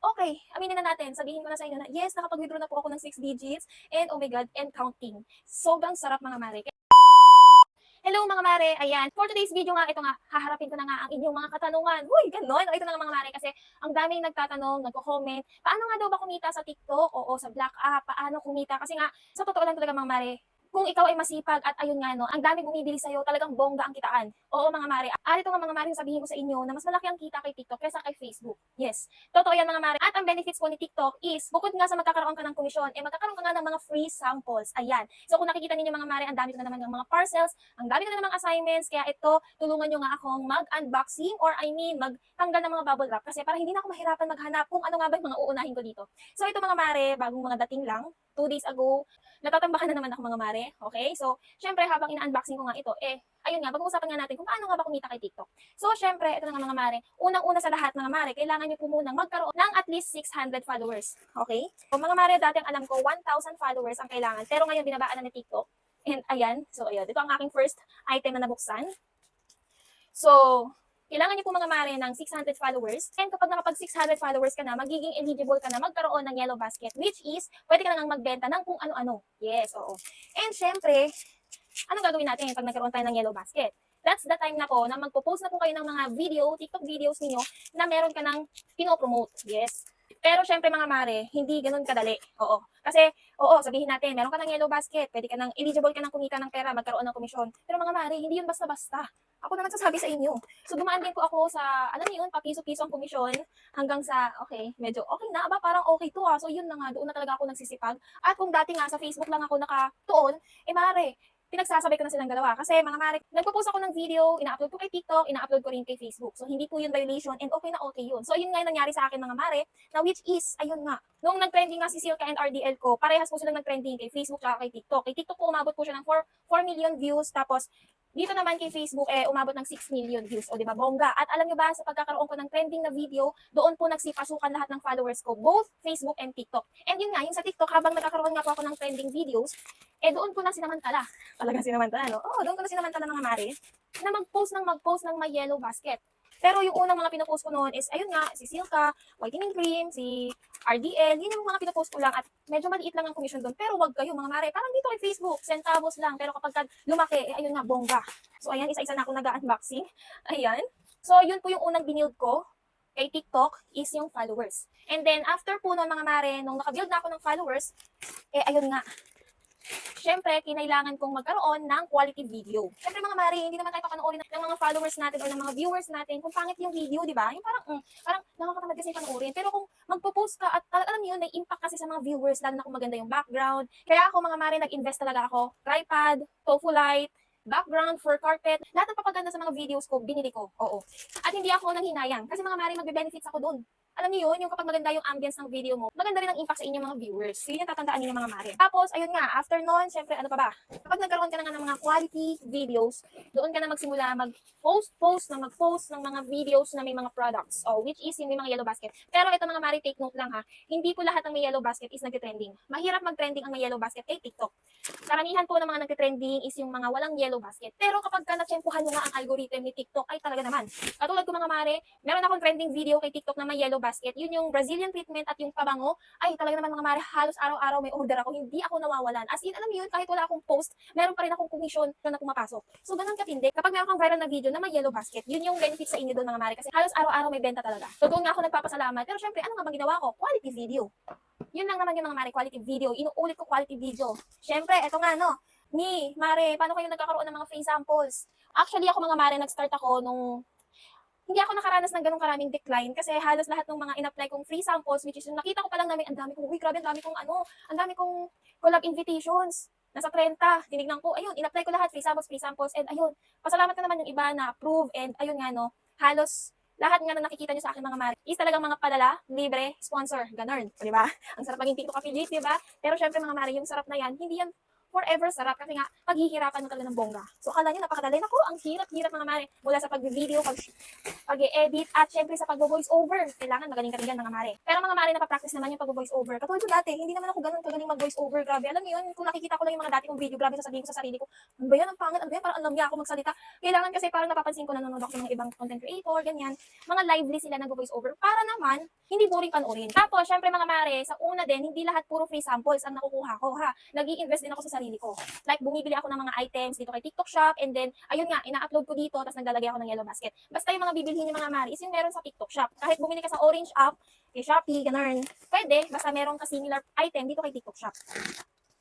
Okay, aminin na natin, sabihin ko na sa inyo na yes, nakapag-withdraw na po ako ng 6 digits and oh my God, and counting. Sobrang sarap mga mare. Hello mga mare, ayan. For today's video nga, ito nga, haharapin ko na nga ang inyong mga katanungan. Uy, ganon. O ito na nga mga mare kasi ang daming nagtatanong, nagko-comment. Paano nga daw ba kumita sa TikTok? Oo, sa Black App. Paano kumita? Kasi nga, sa totoo lang talaga mga mare, kung ikaw ay masipag at ayun nga no, ang daming bumibili sa'yo, talagang bongga ang kitaan. Oo mga mare. At ito nga mga mare, sabihin ko sa inyo na mas malaki ang kita kay TikTok kaysa kay Facebook. Yes. Totoo yan mga mare. At ang benefits po ni TikTok is, bukod nga sa magkakaroon ka ng komisyon, magkakaroon ka nga ng mga free samples. Ayan. So kung nakikita ninyo mga mare, ang dami ko na naman ng mga parcels, ang dami ko na namang assignments, kaya ito, tulungan nyo nga akong mag-unboxing or magtanggal ng mga bubble wrap kasi para hindi na ako mahirapan maghanap kung ano nga ba yung mga uunahin ko dito. So ito mga mare, bagong mga dating lang, 2 days ago, natatambakan na naman ako mga mare. Okay? So, syempre habang ina-unboxing ko nga ito, ayun nga, pag-uusapan nga natin kung paano nga ba kumita kay TikTok. So, syempre, ito na nga mga mare, unang-una sa lahat mga mare, kailangan nyo po munang magkaroon ng at least 600 followers. Okay? So, mga mare, dati ang alam ko, 1,000 followers ang kailangan. Pero ngayon, binabaan na ni TikTok. And ayan, so ayan, ito ang aking first item na nabuksan. So, kailangan niyo po mga mare ng 600 followers. And kapag nakapag 600 followers ka na, magiging eligible ka na magkaroon ng yellow basket, which is, pwede ka na nang magbenta ng kung ano-ano. Yes, oo. And syempre, anong gagawin natin pag nagkaroon tayo ng yellow basket? That's the time na po na magpo-post na po kayo ng mga video, TikTok videos niyo na meron ka ng pinopromote. Yes. Pero syempre mga mare, hindi ganun kadali. Oo. Kasi, oo, sabihin natin, meron ka ng yellow basket, pwede ka nang eligible ka nang kumita ng pera, magkaroon ng komisyon. Pero mga mare, hindi yun basta-basta. Ako naman sasabi sa inyo. So dumaan din po ako sa, alam niyo yun, papiso-piso ang komisyon hanggang sa, okay, medyo okay na, parang okay to So yun na nga, doon na talaga ako nagsisipag. At kung dati nga sa Facebook lang ako nakatuon, mare, pinagsasabay ko na silang dalawa. Kasi mga mare, nagpo-post ako ng video, ina-upload ko kay TikTok, ina-upload ko rin kay Facebook. So hindi po yun violation and okay na okay yun. So yun nga yung nangyari sa akin mga mare, na which is, ayun nga, nung nag-trending nga si Silka and RDL ko, parehas po silang nag-trending kay Facebook at kay TikTok. Kay TikTok po umabot po siya ng 4 million views, tapos dito naman kay Facebook, umabot ng 6 million views. O, di ba, bongga. At alam nyo ba, sa pagkakaroon ko ng trending na video, doon po nagsipasukan lahat ng followers ko, both Facebook and TikTok. And yun nga, yung sa TikTok, habang nagkakaroon nga po ako ng trending videos, doon ko na sinamantala. Talagang sinamantala, no? Oo, doon ko na sinamantala mga mare, na mag-post ng may yellow basket. Pero yung unang mga pinopost ko noon is, ayun nga, si Silka, whitening cream, si RDL, yun yung mga pinopost ko lang at medyo maliit lang ang commission doon. Pero wag kayo mga mare, parang dito kay Facebook, centavos lang. Pero kapag lumaki, ayun nga, bongga. So ayan, isa-isa na akong nag-unboxing. Ayan. So yun po yung unang binild ko kay TikTok is yung followers. And then after po noon mga mare, nung nakabuild na ako ng followers, ayun nga, syempre, kinailangan kong magkaroon ng quality video. Syempre mga mare, hindi naman tayo papanoorin ng mga followers natin o ng mga viewers natin kung pangit yung video, di ba? Yung parang nakakatamad kasi panoorin. Pero kung magpo-post ka at alam niyo, may impact kasi sa mga viewers, lalo na kung maganda yung background. Kaya ako mga mare, nag-invest talaga ako. Tripod, Tofu Light, background for carpet, lahat ng papaganda sa mga videos ko, binili ko. Oo. At hindi ako nanghinayang kasi mga mare, magbe-benefits ako doon. Alam niyo yun, yung kapag maganda yung ambience ng video mo, maganda rin ang impact sa inyong mga viewers. Yun yung tatandaan niyo mga mare. Tapos, ayun nga, after nun, syempre, ano pa ba? Kapag nagkaroon ka na nga ng mga quality videos, doon ka na magsimula mag-post ng mga videos na may mga products. Which is yung may mga yellow basket. Pero ito mga mare, take note lang ha, hindi po lahat ng may yellow basket is nagtitrending. Mahirap mag-trending ang may yellow basket kay TikTok. Karamihan po ng mga nagtitrending is yung mga walang yellow basket. Pero kapag ka natsempuhan mo nga ang algorithm ni TikTok, ay talaga naman. Katulad ko mga mare, meron akong trending video kay TikTok na may yellow basket. Yun yung Brazilian treatment at yung pabango. Ay, talaga naman mga mare, halos araw-araw may order ako. Hindi ako nawawalan. As in, alam mo yun, kahit wala akong post, meron pa rin akong commission na pumapasok. So, ganun katindi. Kapag meron kang viral na video na may yellow basket, yun yung benefit sa inyo doon mga mare. Kasi halos araw-araw may benta talaga. So, doon nga ako nagpapasalamat. Pero syempre, ano nga bang ginawa ko? Quality video. Yun lang naman yung mga mare, quality video. Inuulit ko quality video. Syempre, eto nga no, mare, paano kayo nagkakaroon ng mga free samples? Actually, ako mga mare, nag-start ako nung hindi ako nakaranas ng ganung karaming decline kasi halos lahat ng mga in-apply kong free samples, which is yung nakita ko pa lang na ang dami kong, uy, grabe, ang dami kong collab invitations. Nasa 30, tinignan ko, ayun, in-apply ko lahat, free samples, and ayun, pasalamat na naman yung iba na approve, and ayun nga, no, halos lahat nga na nakikita nyo sa akin mga mari is talagang mga padala, libre, sponsor, ganun, di ba? Ang sarap maging TikTok affiliate, di ba? Pero syempre mga mari, yung sarap na yan, hindi yan forever sarap kasi nga paghihirapan mo talaga ng bongga. So akala nyo napakadali. Naku, ang hirap-hirap mga mare. Mula sa pag-video, pag-edit, at syempre sa pag-voice over. Kailangan magaling ka rin yan mga mare. Pero mga mare, napapractice naman yung pag-voice over. Katulad ko dati, hindi naman ako ganun kagaling mag-voice over. Grabe, alam niyo yun, kung nakikita ko lang yung mga dati kong video, grabe sasabihin ko sa sarili ko, ano ba yan, ang pangit, ano ba yan, parang alam niya ako magsalita. Kailangan kasi parang napapansin ko nanonood ako sa mga ibang content creator, ganyan. Mga lively sila nag-voice over para naman hindi boring panoorin. Tapos, syempre mga mare, sa una din, hindi lahat puro free samples ang nakukuha ko, ha. Nag-i-invest din ako sa sarili ko. Like, bumibili ako ng mga items dito kay TikTok Shop, and then, ayun nga, ina-upload ko dito, tapos naglalagay ako ng yellow basket. Basta yung mga bibilhin yung mga mare is yung meron sa TikTok Shop. Kahit bumili ka sa Orange app, kay Shopee, ganun. Pwede, basta meron ka similar item dito kay TikTok Shop.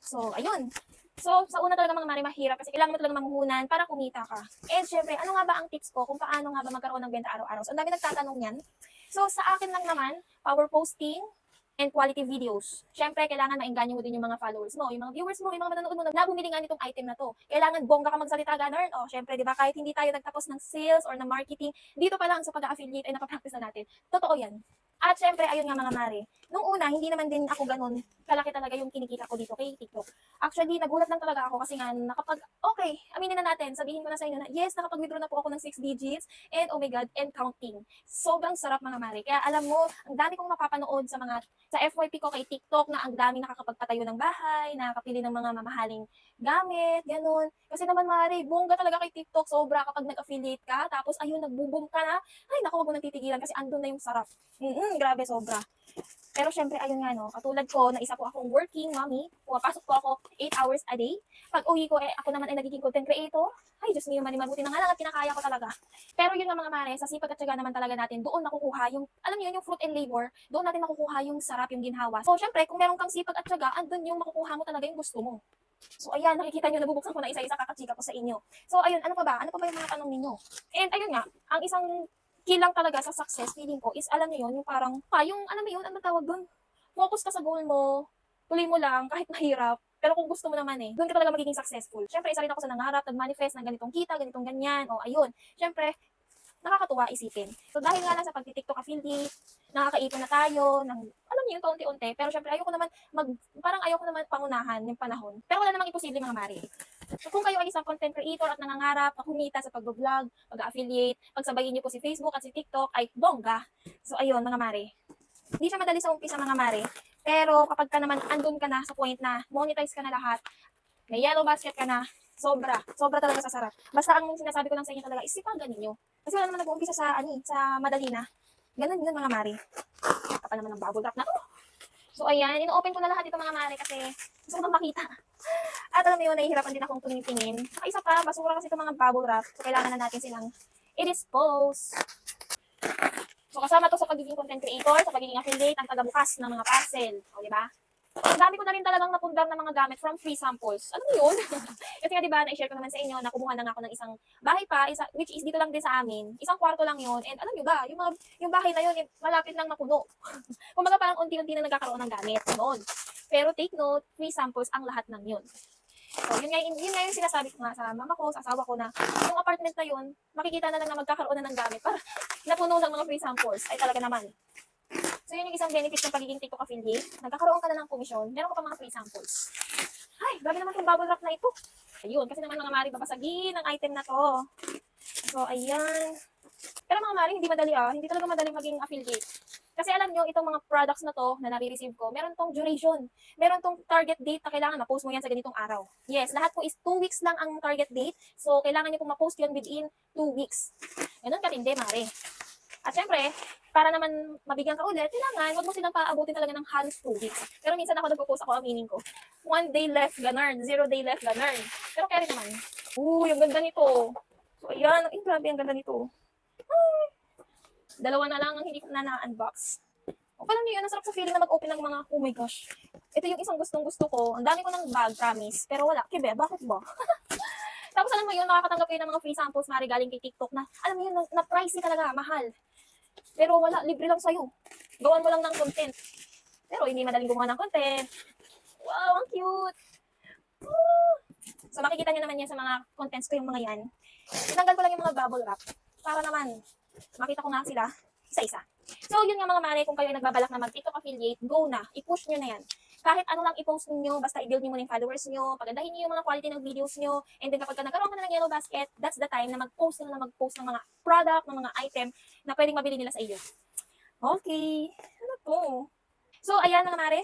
So, ayun. So, sa una talaga mga mare, mahirap kasi kailangan mo talaga manghunan para kumita ka. And syempre, ano nga ba ang tips ko kung paano nga ba magkaroon ng benta araw-araw? So, ang dami nagtatanong yan. So, sa akin lang naman, power posting and quality videos. Syempre, kailangan maengganyo mo din yung mga followers mo, yung mga viewers mo, yung mga manonood mo na bumili nga nitong item na to. Kailangan bongga ka magsalita, ganun. O, syempre, di ba, kahit hindi tayo nagtapos ng sales or ng marketing, dito pa lang sa pag-affiliate ay napapractice na natin. Totoo yan. At syempre, ayun nga mga mare, nung una, hindi naman din ako ganun, kalaki talaga yung kinikita ko dito kay TikTok. Actually, nagulat lang talaga ako kasi nga, okay, aminin na natin, sabihin ko na sa inyo na, yes, nakapag-withdraw na po ako ng 6 digits, and oh my God, and counting. Sobrang sarap mga mare. Kaya alam mo, ang dami kong napapanood sa FYP ko kay TikTok na ang daming nakakapagpatayo ng bahay, nakakapili ng mga mamahaling gamit, ganun. Kasi naman mare, bongga talaga kay TikTok, sobra kapag nag-affiliate ka, tapos ayun, nagbo-boom ka na, ay naku, wag mo nang titigilan kasi andun na yung sarap. Grabe, sobra. Pero syempre, ayun nga no, katulad ko na isa po akong working mommy, pumapasok po ako 8 hours a day. Pag uwi ko, ako naman ay nagiging content creator. Ay, Diyos niyo, mabuti na nga lang at kinakaya ko talaga. Pero yun nga mga mare, sa sipag at syaga naman talaga natin, doon nakukuha yung, alam niyo yung fruit and labor, doon natin makukuha yung sarap, yung ginhawa. So syempre, kung meron kang sipag at syaga, andun yung makukuha mo talaga yung gusto mo. So ayan, nakikita nyo, nabubuksan ko na isa-isa, kakachika ko sa inyo. So ayun, ano pa ba? Ano pa ba yung mga tanong ninyo? And ayun nga, ang isang key lang talaga sa success, feeling ko, is alam niyo yun, yung parang, yung alam mo yun, ano tawag doon? Focus ka sa goal mo, tuloy mo lang, kahit mahirap. Pero kung gusto mo naman doon ka talaga magiging successful. Siyempre, isa rin ako sa nangarap, nag-manifest ng ganitong kita, ganitong ganyan, o ayun. Siyempre, nakakatuwa isipin. So dahil nga lang sa pag-TikTok affiliate, nakakaipon na tayo ng, alam niyo, kaunti-unti. Pero syempre, parang ayoko naman pangunahan yung panahon. Pero wala namang imposible mga mari. So kung kayo ay isang content creator at nangangarap na kumita sa pag-vlog, pag-affiliate, pagsabayin niyo po si Facebook at si TikTok, ay bongga. So ayun mga mari. Hindi siya madali sa umpisa mga mare, pero kapag ka naman andun ka na sa point na monetize ka na lahat, may yellow basket ka na, sobra talaga sa sarap. Basta ang sinasabi ko lang sa inyo talaga, isipagan ninyo. Kasi wala naman nag-uumpisa sa madali na. Ganun yun mga mare. Kapal naman ng bubble wrap na to. So ayan, ino-open ko na lahat ito mga mare kasi gusto ko makita. At alam mo yun, nahihirapan din akong tumingin. Saka isa pa, basura kasi itong mga bubble wrap. So kailangan na natin silang i-dispose. So, kasama to sa pagiging content creator, sa pagiging affiliate, ang tagabukas ng mga parcel. O, di ba? Ang dami ko na rin talagang napundar ng mga gamit from free samples. Ano yun? Kasi nga, di ba, na-share ko naman sa inyo, nakumuha na nga ako ng isang bahay pa, which is dito lang din sa amin. Isang kwarto lang yun. And alam nyo ba, yung bahay na yun, malapit lang mapuno. Kumbaga parang unti-unti na nagkakaroon ng gamit. Noon. Pero take note, free samples ang lahat ng yun. So, yun nga yung sinasabi ko nga sa mama ko, sa asawa ko na yung apartment na yun, makikita na lang na magkakaroon na ng gamit para napuno ng mga free samples. Ay talaga naman. So, yun yung isang benefit ng pagiging TikTok affiliate. Nagkakaroon ka na ng komisyon, meron ka pa mga free samples. Ay, grabe naman itong bubble wrap na ito. Ayun, kasi naman mga mari, babasagin ang item na to. So, ayan. Pero mga mari, hindi talaga madali maging affiliate. Kasi alam nyo, itong mga products na to na nare-receive ko, meron tong duration. Meron tong target date na kailangan ma-post mo yan sa ganitong araw. Yes, lahat po is 2 weeks lang ang target date. So, kailangan nyo pong ma-post yun within 2 weeks. Ganun katindi, mare. At syempre, para naman mabigyan ka ulit, kailangan, wag mo silang paabutin talaga ng halos 2 weeks. Pero minsan ako nagpo-post ako, aminin ko. 1 day left, ganun. 0 day left, ganun. Pero kaya rin naman. Yung ganda nito. So, ayan. Ay, grabe, ang ganda nito. Ay. Dalawa na lang ang hindi ko na-unbox. O, paano yun? Ang sarap sa feeling na mag-open ng mga, oh my gosh. Ito yung isang gustong-gusto ko. Ang dami ko ng bag, promise. Pero wala. Kibe, bakit ba? Tapos alam mo yun, nakakatanggap kayo ng mga free samples, mari, galing kay TikTok na, alam mo yun, na pricey talaga, mahal. Pero wala, libre lang sa'yo. Gawan mo lang ng content. Pero hindi madaling gumawa ng content. Wow, ang cute. So makikita nyo naman yan sa mga contents ko yung mga yan. Tinanggal ko lang yung mga bubble wrap. Para naman, makita ko nga sila isa-isa. So, yun nga mga mare, kung kayo ay nagbabalak na mag-TikTok affiliate, go na. I-push nyo na yan. kahit ano lang i-post niyo, basta i-build niyo muna yung followers niyo, pagandahin niyo yung mga quality ng videos niyo, and then kapag nagkaroon ka na ng yellow basket, that's the time na mag-post sila na mag-post ng mga product, ng mga item na pwedeng mabili nila sa iyo. Okay. Ano to? So, ayan mga mare.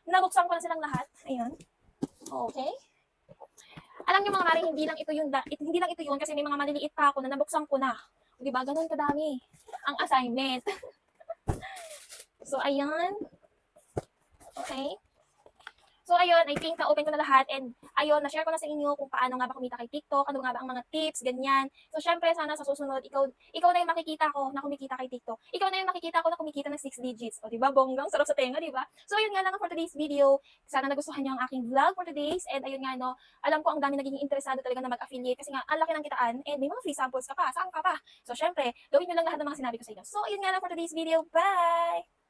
Nabuksan ko na silang lahat. Ayan. Okay. Alam niyo mga mare, hindi lang ito yun kasi may mga maliliit pa ako na nabuksan ko na. Di ba? Ganun kadami ang assignment. So, ayan. Okay. So, ayun, I think na-open ko na lahat and ayun, na-share ko na sa inyo kung paano nga ba kumita kay TikTok, ano nga ba ang mga tips, ganyan. So, syempre, sana sa susunod, ikaw na yung makikita ko na kumikita kay TikTok. Ikaw na yung makikita ko na kumikita ng 6 digits. O, diba? Bonggang, sarap sa tenga, diba? So, ayun nga lang for today's video. Sana nagustuhan niyo ang aking vlog for today's. And ayun nga, no, alam ko ang dami naging interesado talaga na mag-affiliate kasi nga, ang laki ng kitaan and may mga free samples ka pa. Saan ka pa? So, syempre, gawin niyo lang lahat ng mga sinabi ko sa inyo. So, ayun nga lang for today's video. Bye!